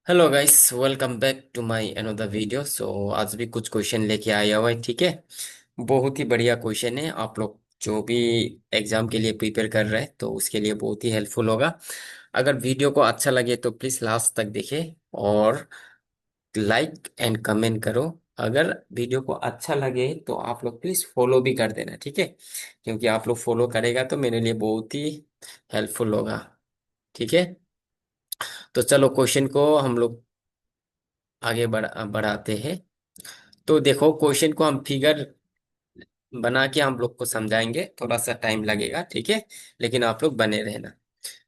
Hello guys, welcome back to my another video. आज भी कुछ क्वेश्चन लेके आया हुआ है। ठीक है, बहुत ही बढ़िया क्वेश्चन है। आप लोग जो भी एग्जाम के लिए प्रिपेयर कर रहे हैं तो उसके लिए बहुत ही हेल्पफुल होगा। अगर वीडियो को अच्छा लगे तो प्लीज़ लास्ट तक देखें और लाइक एंड कमेंट करो। अगर वीडियो को अच्छा लगे तो आप लोग प्लीज़ फॉलो भी कर देना, ठीक है? क्योंकि आप लोग फॉलो करेगा तो मेरे लिए बहुत ही हेल्पफुल होगा। ठीक है, तो चलो क्वेश्चन को हम लोग आगे बढ़ाते हैं। तो देखो, क्वेश्चन को हम फिगर बना के हम लोग को समझाएंगे, थोड़ा सा टाइम लगेगा, ठीक है? लेकिन आप लोग बने रहना।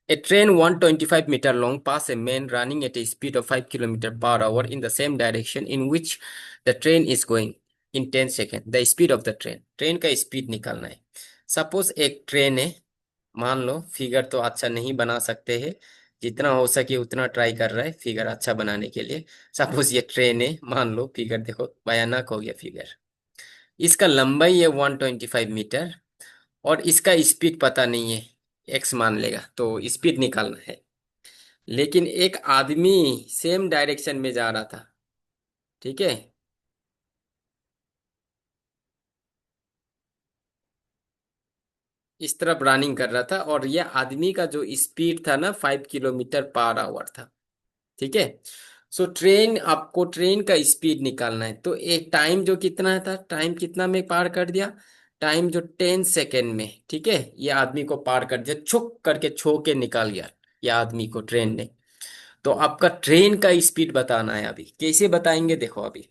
A train 125 meter long pass a man running at a speed of 5 kilometer per hour in the same direction in which the train is going in 10 seconds. The speed of the train. Train का speed निकालना है। Suppose एक train है, मान लो। Figure तो अच्छा नहीं बना सकते हैं, जितना हो सके उतना ट्राई कर रहा है फिगर अच्छा बनाने के लिए। सपोज ये ट्रेन है, मान लो। फिगर देखो, भयानक हो गया फिगर। इसका लंबाई है 125 मीटर और इसका स्पीड पता नहीं है। एक्स मान लेगा तो स्पीड निकालना है। लेकिन एक आदमी सेम डायरेक्शन में जा रहा था, ठीक है? इस तरफ रनिंग कर रहा था और यह आदमी का जो स्पीड था ना, 5 किलोमीटर पर आवर था। ठीक है। सो ट्रेन, आपको ट्रेन का स्पीड निकालना है। तो एक टाइम जो कितना था, टाइम कितना में पार कर दिया? टाइम जो 10 सेकेंड में, ठीक है, ये आदमी को पार कर दिया। छुक करके छो के निकाल गया ये आदमी को ट्रेन ने। तो आपका ट्रेन का स्पीड बताना है। अभी कैसे बताएंगे, देखो अभी।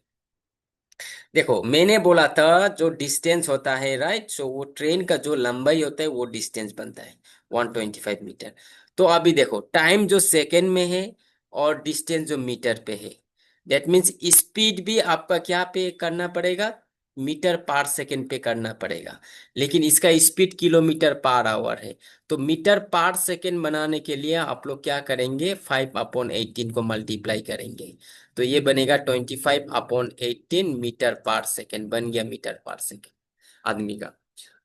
देखो, मैंने बोला था जो डिस्टेंस होता है, राइट? सो वो ट्रेन का जो लंबाई होता है वो डिस्टेंस बनता है 125 मीटर। तो अभी देखो, टाइम जो सेकेंड में है और डिस्टेंस जो मीटर पे है। दैट मीन्स स्पीड भी आपका क्या पे करना पड़ेगा? मीटर पर सेकेंड पे करना पड़ेगा। लेकिन इसका स्पीड किलोमीटर पर आवर है। तो मीटर पर सेकेंड बनाने के लिए आप लोग क्या करेंगे? 5/18 को मल्टीप्लाई करेंगे। तो ये बनेगा 25/18 मीटर पर सेकेंड। बन गया मीटर पर सेकेंड आदमी का।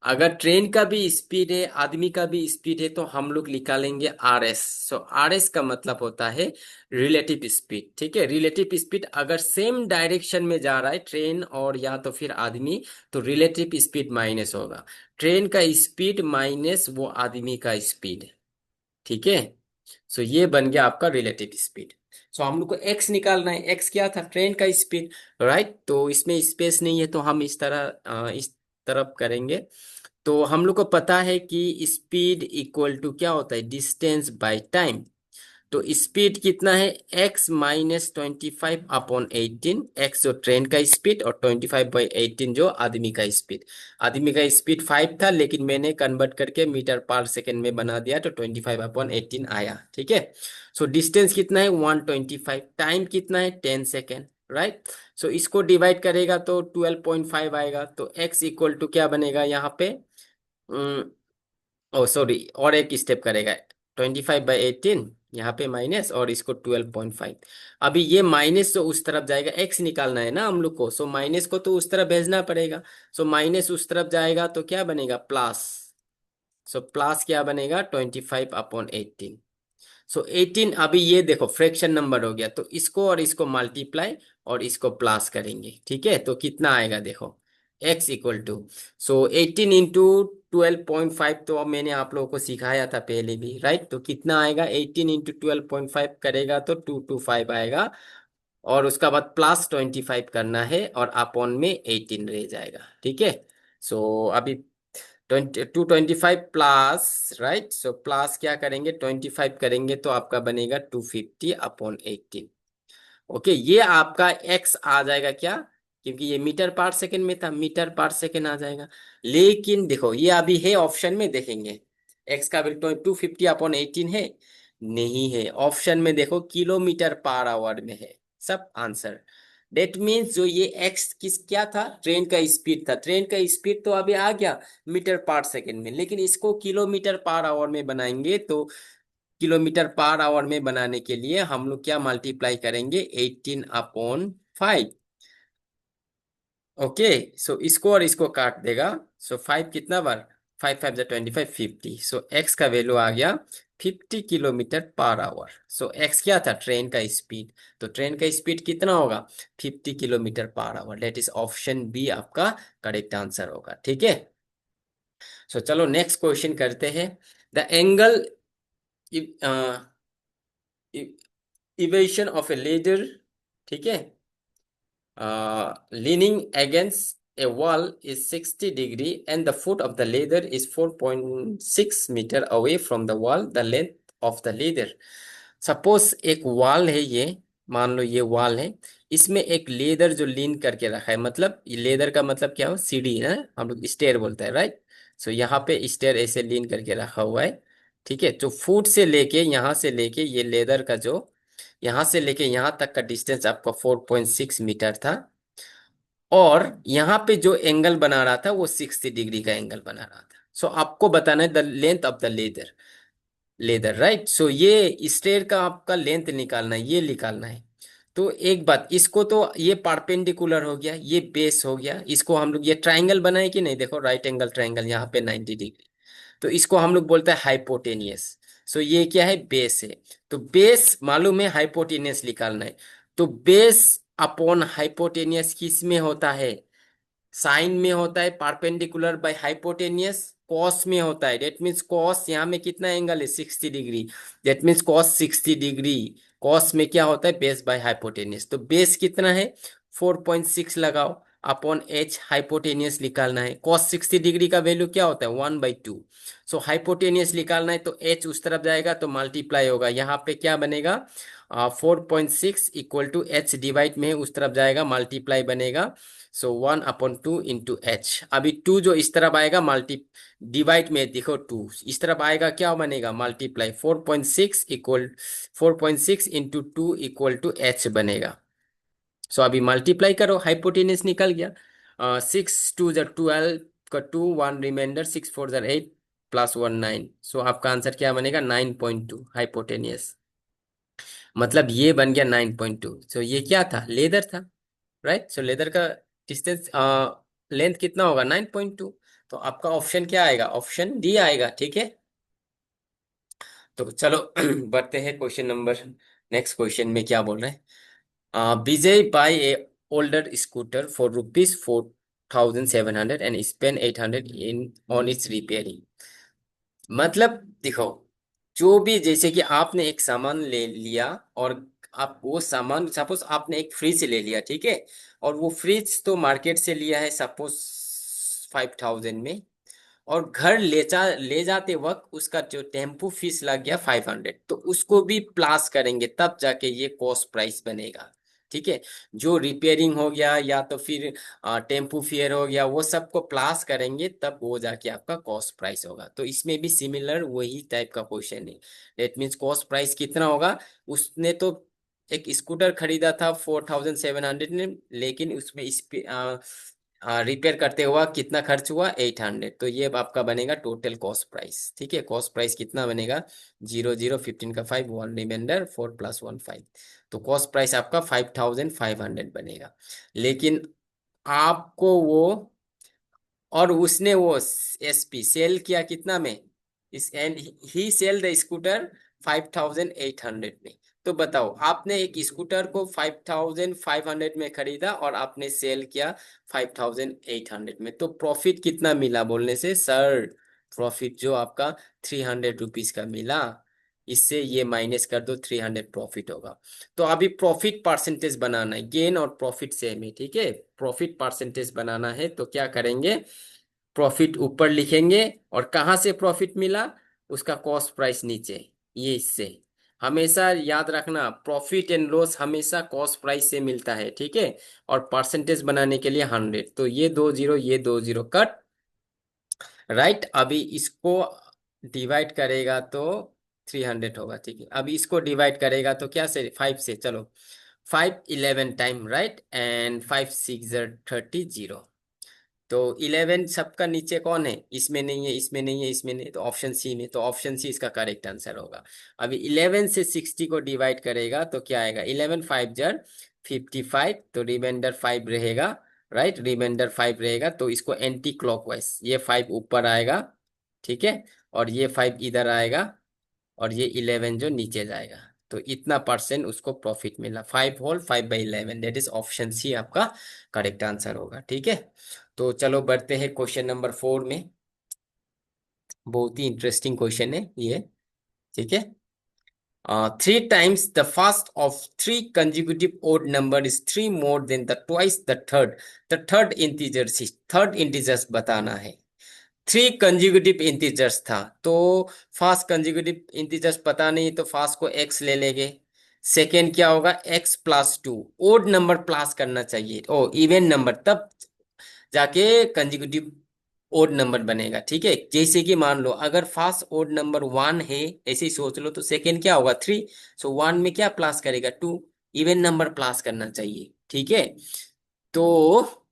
अगर ट्रेन का भी स्पीड है, आदमी का भी स्पीड है, तो हम लोग निकालेंगे आर एस। सो आर एस का मतलब होता है रिलेटिव स्पीड। ठीक है, रिलेटिव स्पीड अगर सेम डायरेक्शन में जा रहा है ट्रेन और या तो फिर आदमी, तो रिलेटिव स्पीड माइनस होगा। ट्रेन का स्पीड माइनस वो आदमी का स्पीड। ठीक है। सो ये बन गया आपका रिलेटिव स्पीड। सो हम लोग को एक्स निकालना है। एक्स क्या था? ट्रेन का स्पीड, राइट? तो इसमें स्पेस नहीं है तो हम इस तरह इस तरफ करेंगे। तो हम लोग को पता है कि स्पीड इक्वल टू क्या होता है? Distance by time. तो स्पीड कितना है? x-25/18। एक्स जो ट्रेन का स्पीड और 25/18 जो आदमी का स्पीड। आदमी का स्पीड 5 था लेकिन मैंने कन्वर्ट करके मीटर पर सेकेंड में बना दिया तो 25/18 आया। ठीक है। सो डिस्टेंस कितना है? 125। टाइम कितना है? 10 सेकेंड, राइट? सो इसको डिवाइड करेगा तो 12.5 आएगा। तो x इक्वल टू क्या बनेगा यहाँ पे? ओ सॉरी, और एक स्टेप करेगा। 25/18 यहाँ पे माइनस और इसको 12.5। अभी ये माइनस तो उस तरफ जाएगा, एक्स निकालना है ना हम लोग को। सो माइनस को तो उस तरफ भेजना पड़ेगा। सो माइनस उस तरफ जाएगा तो क्या बनेगा? प्लस। सो प्लस क्या बनेगा? 25/18। सो 18। अभी ये देखो फ्रैक्शन नंबर हो गया तो इसको और इसको मल्टीप्लाई और इसको प्लस करेंगे। ठीक है, तो कितना आएगा देखो? x इक्वल टू, सो 18 × 12.5 तो अब मैंने आप लोगों को सिखाया था पहले भी, राइट? तो कितना आएगा? 18 × 12.5 करेगा तो 225 आएगा। और उसका बाद +25 करना है और अपॉन में 18 रह जाएगा। ठीक है। सो अभी 225 प्लस, राइट? सो प्लस क्या करेंगे? 25 करेंगे तो आपका बनेगा 250/18। ओके, ये आपका एक्स आ जाएगा क्या? क्योंकि ये मीटर पर सेकेंड में था, मीटर पर सेकेंड आ जाएगा। लेकिन देखो, ये अभी है ऑप्शन में, देखेंगे एक्स का वैल्यू 250/18 है। नहीं है ऑप्शन में, देखो किलोमीटर पर आवर में है सब आंसर। डेट मीन्स जो ये एक्स किस क्या था? ट्रेन का स्पीड था। ट्रेन का स्पीड तो अभी आ गया मीटर पर सेकेंड में, लेकिन इसको किलोमीटर पर आवर में बनाएंगे तो किलोमीटर पर आवर में बनाने के लिए हम लोग क्या मल्टीप्लाई करेंगे? 18/5। ओके। सो इसको और इसको काट देगा। सो 5 कितना बार? 5 5 जा 25, 50। सो एक्स का वैल्यू आ गया 50 kilometre per our. So x क्या था, ट्रेन का स्पीड। तो ट्रेन का स्पीड कितना होगा, 50 kilometre per hour. That is option B आपका करेक्ट आंसर होगा, ठीक है। सो चलो नेक्स्ट क्वेश्चन करते हैं। The angle elevation of a ladder, ठीक है, leaning against a wall is 60 degree and the foot of the ladder is 4.6 meter away from the wall, the length of the ladder। Suppose एक wall है ये, मान लो ये wall है, इसमें एक लेदर जो लीन करके रखा है, मतलब ये लेदर का मतलब क्या हो, सीढ़ी है, हम लोग स्टेयर बोलते हैं, राइट। सो यहाँ पे स्टेयर ऐसे लीन करके रखा हुआ है, ठीक है। तो फुट से लेके यहाँ से लेके ये लेदर का जो यहाँ से लेके यहाँ तक का डिस्टेंस आपका 4.6 मीटर था, और यहाँ पे जो एंगल बना रहा था वो 60 डिग्री का एंगल बना रहा था। सो आपको बताना है the length of the leather, leather, right. So ये स्टेयर का आपका लेंथ निकालना है, ये निकालना है। तो एक बात, इसको तो ये परपेंडिकुलर हो गया, ये बेस हो गया, इसको हम लोग ये ट्राइंगल बनाए कि नहीं, देखो राइट एंगल ट्राइंगल यहाँ पे 90 डिग्री, तो इसको हम लोग बोलते हैं हाइपोटेनियस। सो ये क्या है, बेस है। तो बेस मालूम है, हाइपोटेनियस निकालना है। तो बेस अपॉन हाइपोटेनियस किस में होता है, साइन में होता है, परपेंडिकुलर बाय हाइपोटेनियस कॉस में होता है। डेट मीन्स कॉस यहाँ में कितना एंगल है, 60 degree. That means cos 60 degree, cos में क्या होता है, बेस बाय हाइपोटेनियस। तो बेस कितना है, 4.6 लगाओ, अपॉन एच हाइपोटेनियस निकालना है। कॉस 60 डिग्री का वैल्यू क्या होता है, 1/2। सो हाइपोटेनियस निकालना है तो एच उस तरफ जाएगा तो मल्टीप्लाई होगा, यहाँ पे क्या बनेगा, 4.6 इक्वल टू एच डिवाइड में उस तरफ जाएगा, मल्टीप्लाई बनेगा। सो 1/2 इंटू एच। अभी टू जो इस तरफ आएगा मल्टी, डिवाइड में देखो टू इस तरफ आएगा, क्या बनेगा, multiply. 4.6 into two equal to H बनेगा। सो अभी मल्टीप्लाई करो, हाइपोटेनस निकल गया। 6 2 12 का 2, 1 रिमाइंडर, 6 4 8 प्लस 1 9। सो आपका आंसर क्या बनेगा, 9.2 हाइपोटेनियस। मतलब ये बन गया 9.2। सो ये क्या था, लेदर था, राइट। सो लेदर का डिस्टेंस, लेंथ कितना होगा, 9.2। तो आपका ऑप्शन क्या आएगा, ऑप्शन डी आएगा, ठीक है। तो चलो बढ़ते हैं क्वेश्चन नंबर, नेक्स्ट क्वेश्चन में क्या बोल रहे हैं। Vijay buy a older scooter for ₹4,700 and spend 800 in on its repairing. मतलब देखो, जो भी जैसे कि आपने एक सामान ले लिया, और आप वो सामान, सपोज आपने एक फ्रिज ले लिया, ठीक है, और वो फ्रिज तो मार्केट से लिया है सपोज 5,000 में, और घर ले जाते वक्त उसका जो टेम्पू फीस लग गया 500, तो उसको भी प्लस करेंगे तब जाके ये कॉस्ट प्राइस बनेगा, ठीक है। जो रिपेयरिंग हो गया या तो फिर टेम्पू फेयर हो गया, वो सबको प्लस करेंगे तब वो जाके आपका कॉस्ट प्राइस होगा। तो इसमें भी सिमिलर वही टाइप का क्वेश्चन है। डेट मीन्स कॉस्ट प्राइस कितना होगा, उसने तो एक स्कूटर खरीदा था 4,700 में, लेकिन उसमें इस रिपेयर करते हुआ कितना खर्च हुआ, 800। तो ये आपका बनेगा टोटल कॉस्ट प्राइस, ठीक है। कॉस्ट प्राइस कितना बनेगा, 0 0 15 का 5, 1 रिमाइंडर, 4 प्लस 1 5। तो कॉस्ट प्राइस आपका 5,500 बनेगा। लेकिन आपको वो, और उसने वो एसपी सेल किया कितना में, इस and he sell the scooter 5,800 में। तो बताओ, आपने एक स्कूटर को 5,500 में खरीदा और आपने सेल किया 5,800 में, तो प्रॉफिट कितना मिला बोलने से, सर प्रॉफिट जो आपका 300 रुपीज का मिला, इससे ये माइनस कर दो, 300 प्रॉफिट होगा। तो अभी प्रॉफिट परसेंटेज बनाना है, गेन और प्रॉफिट सेम है, ठीक है। प्रॉफिट परसेंटेज बनाना है तो क्या करेंगे, प्रॉफिट ऊपर लिखेंगे, और कहाँ से प्रॉफिट मिला, उसका कॉस्ट प्राइस नीचे, ये इससे। हमेशा याद रखना, प्रॉफिट एंड लॉस हमेशा कॉस्ट प्राइस से मिलता है, ठीक है। और परसेंटेज बनाने के लिए 100, तो ये 2 0, ये 2 0 कट, राइट। अभी इसको डिवाइड करेगा तो 300 होगा, ठीक है। अभी इसको डिवाइड करेगा तो क्या से, 5 से, चलो 5 11 टाइम, राइट, एंड 5 6 30 0। तो 11 सबका नीचे कौन है, इसमें नहीं है, इसमें नहीं है, इसमें नहीं, तो ऑप्शन सी में, तो ऑप्शन सी इसका करेक्ट आंसर होगा। अभी 11 से 60 को डिवाइड करेगा तो क्या आएगा, 11 5 55, तो रिमाइंडर 5 रहेगा, राइट, रिमाइंडर 5 रहेगा। तो इसको एंटी क्लॉकवाइज, ये 5 ऊपर आएगा, ठीक है, और ये 5 इधर आएगा, और ये 11 जो नीचे जाएगा, तो इतना परसेंट उसको प्रॉफिट मिला। 5 whole 5/11, that is option C आपका करेक्ट आंसर होगा। ठीक है, तो चलो बढ़ते हैं क्वेश्चन नंबर 4 में। बहुत ही इंटरेस्टिंग क्वेश्चन है ये। ठीक है, 3 times the first of three consecutive odd number is three more than the twice the third. The third integers बताना है। 3 कंजिक्यूटिव इंटीजर्स था, तो फर्स्ट कंजिक्यूटिव इंटीजर्स पता नहीं, तो फर्स्ट को एक्स ले लेंगे। सेकेंड क्या होगा, x+2। ओड नंबर प्लस करना चाहिए, ओ इवन नंबर, तब जाके कंजिक्यूटिव ओड नंबर बनेगा। ठीक है, जैसे कि मान लो अगर फर्स्ट ओड नंबर 1 है, ऐसे ही सोच लो, तो सेकेंड क्या होगा 3। सो 1 में क्या प्लस करेगा 2, इवन नंबर प्लस करना चाहिए। ठीक है, तो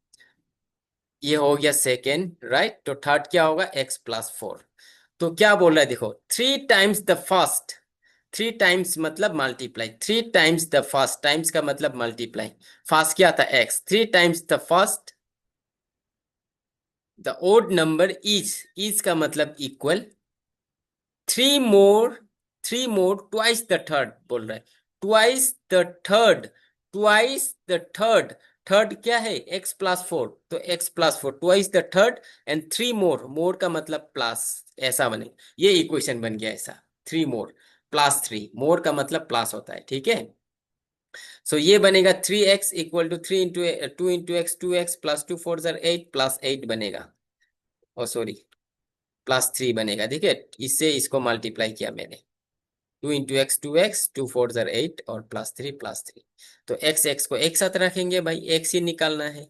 ये हो गया सेकेंड, राइट। तो थर्ड क्या होगा, x+4। तो क्या बोल रहा है देखो, 3 टाइम्स द फर्स्ट। 3 टाइम्स मतलब multiply, 3 times the first, times का मतलब मल्टीप्लाई। फर्स्ट क्या था x, 3 times the first the odd number is का मतलब equal, 3 more, 3 more twice the third बोल रहा है। Twice the third, twice the third. Third क्या है, x+4, तो x+4 twice the third and 3 more, more का मतलब प्लस, ऐसा बने। ये इक्वेशन बन गया ऐसा, 3 मोर+3, मोर का मतलब प्लस होता है। ठीक है, सो ये बनेगा 3x equal to 3 into 2 into x, 2x+2 4 8 +8 बनेगा। ओ सॉरी, +3 बनेगा। ठीक है, इससे इसको मल्टीप्लाई किया मैंने, 2 इंटू एक्स 2x, 2 4 8 और +3 +3। तो x को एक साथ रखेंगे भाई, x ही निकालना है,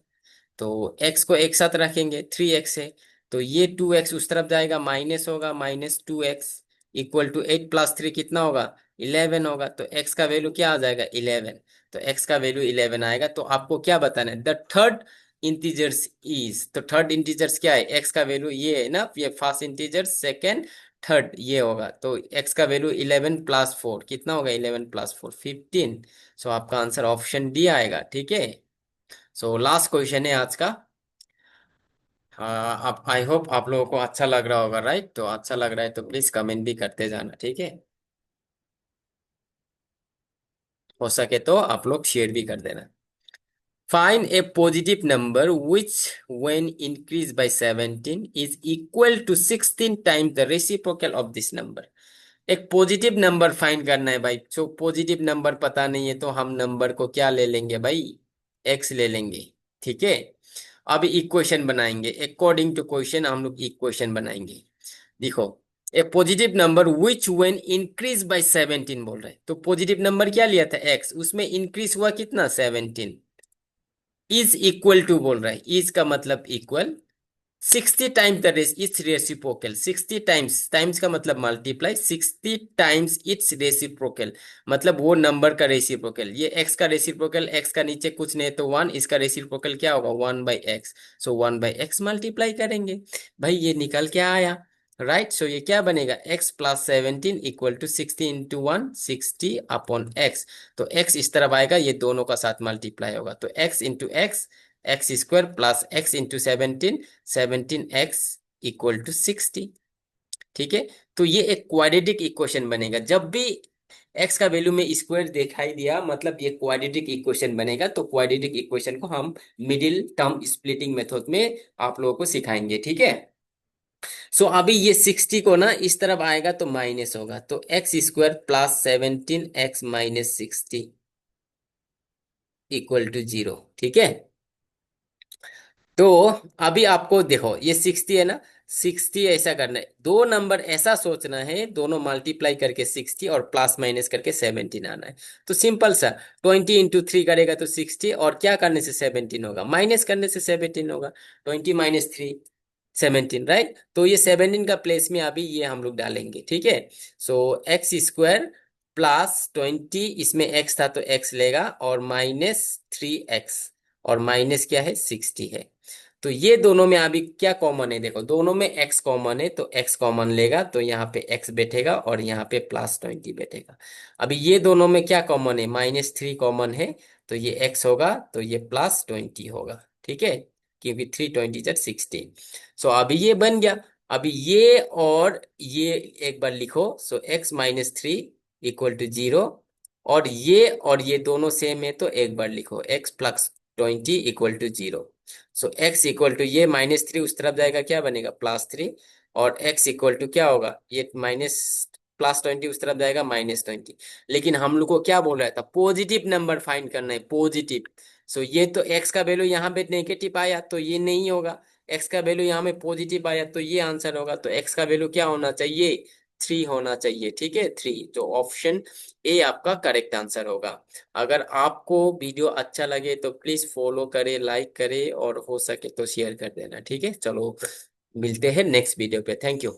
तो x को एक साथ रखेंगे, 3x है। तो ये 2x उस तरफ जाएगा, माइनस होगा, -2x इक्वल टू 8 + 3 कितना होगा, 11 होगा। तो x का वैल्यू क्या आ जाएगा, 11। तो x का वैल्यू 11 आएगा। तो आपको क्या बताना है, द थर्ड इंटीजर्स इज, तो थर्ड इंटीजर्स क्या है, x का वैल्यू ये है ना, ये फर्स्ट इंटीजर, सेकेंड, थर्ड ये होगा। तो x का वैल्यू 11+4 कितना होगा, 11+4 15। सो आपका आंसर ऑप्शन डी आएगा। ठीक है, सो लास्ट क्वेश्चन है आज का। हाँ, आप आई होप आप लोगों को अच्छा लग रहा होगा, राइट। तो अच्छा लग रहा है तो प्लीज कमेंट भी करते जाना। ठीक है, हो सके तो आप लोग शेयर भी कर देना। Find a positive number which, when increased by 17, is equal to 16 times the reciprocal of this number. एक पॉजिटिव नंबर फाइंड करना है भाई। जो पॉजिटिव नंबर पता नहीं है, तो हम नंबर को क्या ले लेंगे भाई, एक्स ले लेंगे। ठीक है, अब इक्वेशन बनाएंगे, अकॉर्डिंग टू क्वेश्चन हम लोग इक्वेशन बनाएंगे। देखो, a positive number which when increase by 17 बोल रहे हैं, तो पॉजिटिव नंबर क्या लिया था एक्स, उसमें इंक्रीज हुआ कितना 17, इज इक्वल टू बोल रहा है, इज का मतलब equal 60 times the race its reciprocal, 60 times, times का मतलब मल्टीप्लाई, 60 टाइम्स इट्स रेसिप्रोकल, मतलब वो नंबर का रेसिप्रोकल। ये एक्स का रेसिप्रोकल, एक्स का नीचे कुछ नहीं तो 1, इसका रेसिप्रोकल क्या होगा 1/x। सो 1/x मल्टीप्लाई करेंगे, भाई ये निकल के आया, राइट। सो ये क्या बनेगा, x+17 इक्वल टू 60 × 1 60/x। तो x इस तरफ आएगा, ये दोनों का साथ मल्टीप्लाई होगा, तो x × x, x² plus x × 17, 17x equal to 60। ठीक है, तो ये एक क्वाड्रेटिक इक्वेशन बनेगा। जब भी x का वैल्यू में स्क्वायर दिखाई दिया, मतलब ये क्वाड्रेटिक इक्वेशन बनेगा। तो क्वाड्रेटिक इक्वेशन को हम मिडिल टर्म स्प्लिटिंग मेथड में आप लोगों को सिखाएंगे। ठीक है, सो अभी ये 60 को ना इस तरफ आएगा तो माइनस होगा, तो x² + 17x - 60 इक्वल टू 0। ठीक है, तो अभी आपको देखो ये 60 है ना, 60 ऐसा करना है, दो नंबर ऐसा सोचना है, दोनों मल्टीप्लाई करके 60 और प्लस माइनस करके 17 आना है। तो सिंपल सा, 20 × 3 करेगा तो 60, और क्या करने से 17 होगा, माइनस करने से 17 होगा, 20 - 3 17, राइट। तो ये 17 का प्लेस में अभी ये हम लोग डालेंगे। ठीक है, सो x² + 20, इसमें x था तो x लेगा, और -3x, और माइनस क्या है 60 है। तो ये दोनों में अभी क्या कॉमन है, देखो दोनों में x कॉमन है, तो x कॉमन लेगा, तो यहाँ पे x बैठेगा और यहाँ पे +20 बैठेगा। अभी ये दोनों में क्या कॉमन है, -3 कॉमन है, तो ये x होगा, तो ये +20 होगा। ठीक है, क्योंकि 3 × 20 = 60। सो अभी ये बन गया। अभी ये और ये एक बार लिखो, सो x-3 इक्वल टू 0, और ये दोनों सेम है तो एक बार लिखो x+20 equal to 0। So x equal to ये -3 उस तरफ जाएगा, क्या बनेगा +3, और x इक्वल टू क्या होगा, ये +20 उस तरफ जाएगा -20। लेकिन हम लोग को क्या बोल रहा था, पॉजिटिव नंबर फाइंड करना है, पॉजिटिव। सो ये तो x का वैल्यू यहाँ पे नेगेटिव आया तो ये नहीं होगा, x का वैल्यू यहाँ में पॉजिटिव आया तो ये आंसर होगा। तो x का वैल्यू क्या होना चाहिए, 3 होना चाहिए, ठीक है 3। तो ऑप्शन ए आपका करेक्ट आंसर होगा। अगर आपको वीडियो अच्छा लगे तो प्लीज फॉलो करे, लाइक करे, और हो सके तो शेयर कर देना, ठीक है। चलो मिलते हैं नेक्स्ट वीडियो पे, थैंक यू।